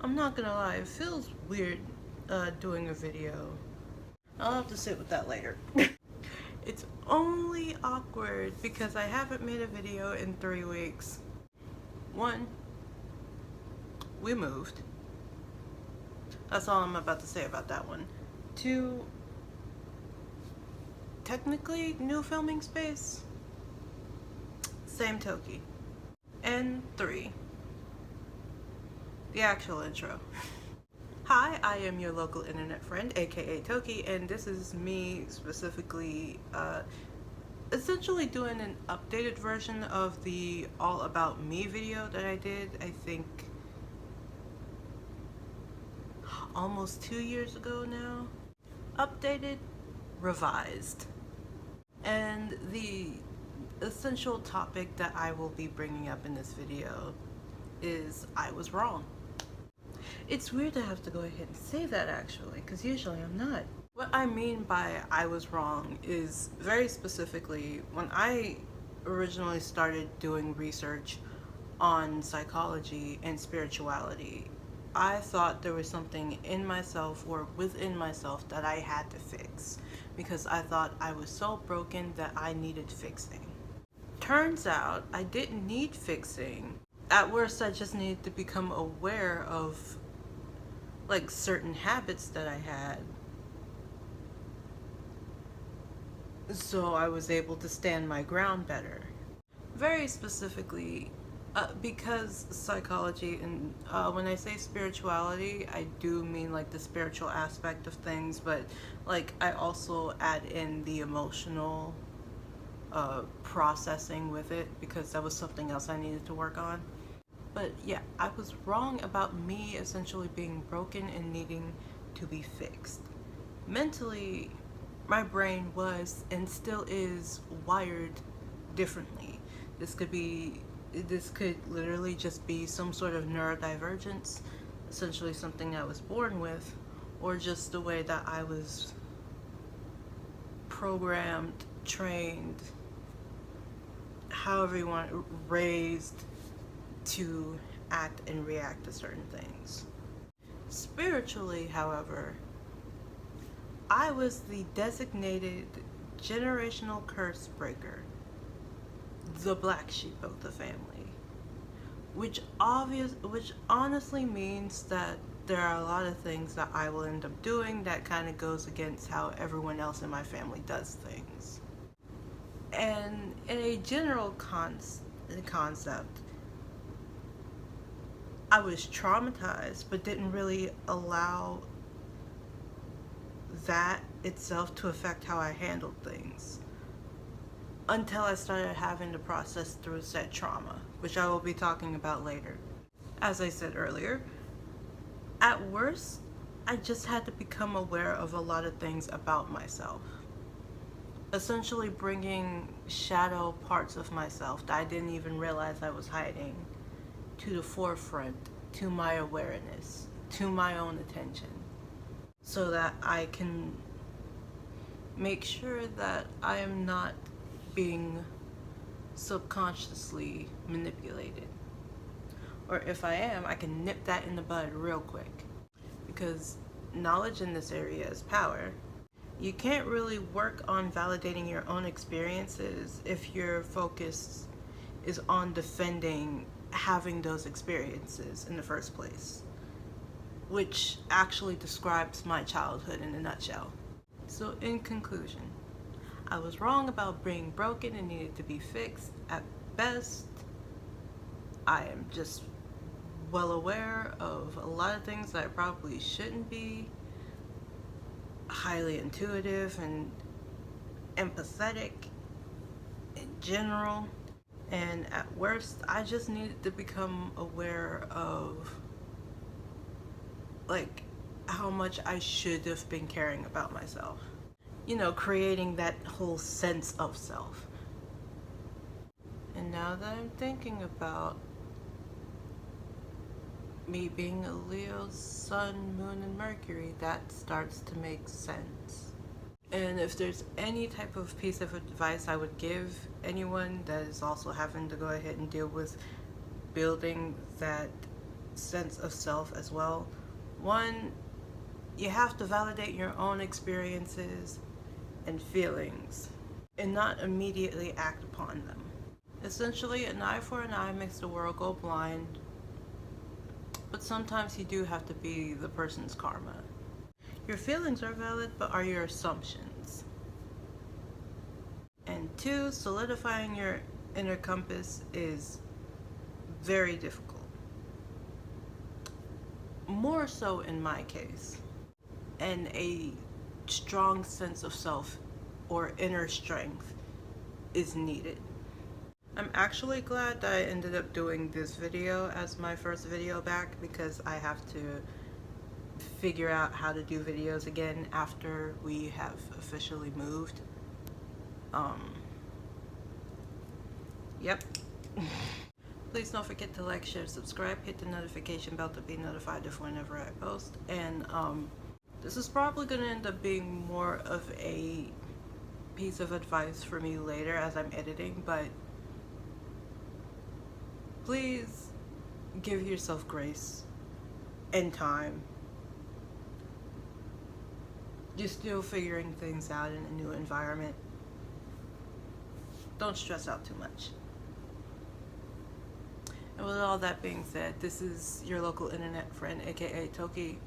I'm not gonna lie, it feels weird doing a video. I'll have to sit with that later. It's only awkward because I haven't made a video in 3 weeks. One, we moved. That's all I'm about to say about that one. Two, technically new filming space. Same Toki. And three, the actual intro. Hi, I am your local internet friend, aka Toki, and this is me specifically essentially doing an updated version of the All About Me video that I did, I think, almost 2 years ago now. Updated, revised. And the essential topic that I will be bringing up in this video is I was wrong. It's weird to have to go ahead and say that actually, because usually I'm not. What I mean by I was wrong is very specifically when I originally started doing research on psychology and spirituality, I thought there was something in myself or within myself that I had to fix because I thought I was so broken that I needed fixing. Turns out I didn't need fixing. At worst, I just needed to become aware of like certain habits that I had, so I was able to stand my ground better. Very specifically, because psychology and when I say spirituality, I do mean like the spiritual aspect of things, but like I also add in the emotional processing with it because that was something else I needed to work on. But yeah, I was wrong about me essentially being broken and needing to be fixed. Mentally, my brain was and still is wired differently. This could literally just be some sort of neurodivergence, essentially something I was born with, or just the way that I was programmed, trained, however you want, raised to act and react to certain things. Spiritually, however, I was the designated generational curse breaker, the black sheep of the family, which honestly means that there are a lot of things that I will end up doing that kind of goes against how everyone else in my family does things. And in a general concept, I was traumatized, but didn't really allow that itself to affect how I handled things until I started having to process through said trauma, which I will be talking about later. As I said earlier, at worst, I just had to become aware of a lot of things about myself. Essentially bringing shadow parts of myself that I didn't even realize I was hiding to the forefront, to my awareness, to my own attention, so that I can make sure that I am not being subconsciously manipulated. Or if I am, I can nip that in the bud real quick. Because knowledge in this area is power. You can't really work on validating your own experiences if your focus is on defending having those experiences in the first place, which actually describes my childhood in a nutshell. So in conclusion, I was wrong about being broken and needed to be fixed. At best, I am just well aware of a lot of things that I probably shouldn't be, highly intuitive and empathetic in general. And at worst, I just needed to become aware of like how much I should have been caring about myself. You know, creating that whole sense of self. And now that I'm thinking about me being a Leo, Sun, Moon, and Mercury, that starts to make sense. And if there's any type of piece of advice I would give anyone that is also having to go ahead and deal with building that sense of self as well. One, you have to validate your own experiences and feelings and not immediately act upon them. Essentially, an eye for an eye makes the world go blind, but sometimes you do have to be the person's karma. Your feelings are valid, but are your assumptions. And two, solidifying your inner compass is very difficult. More so in my case. And a strong sense of self or inner strength is needed. I'm actually glad that I ended up doing this video as my first video back, because I have to figure out how to do videos again after we have officially moved. Yep. Please don't forget to like, share, subscribe, hit the notification bell to be notified of whenever I post. And this is probably going to end up being more of a piece of advice for me later as I'm editing, but please give yourself grace and time. You're still figuring things out in a new environment. Don't stress out too much. And with all that being said, this is your local internet friend, aka Toki,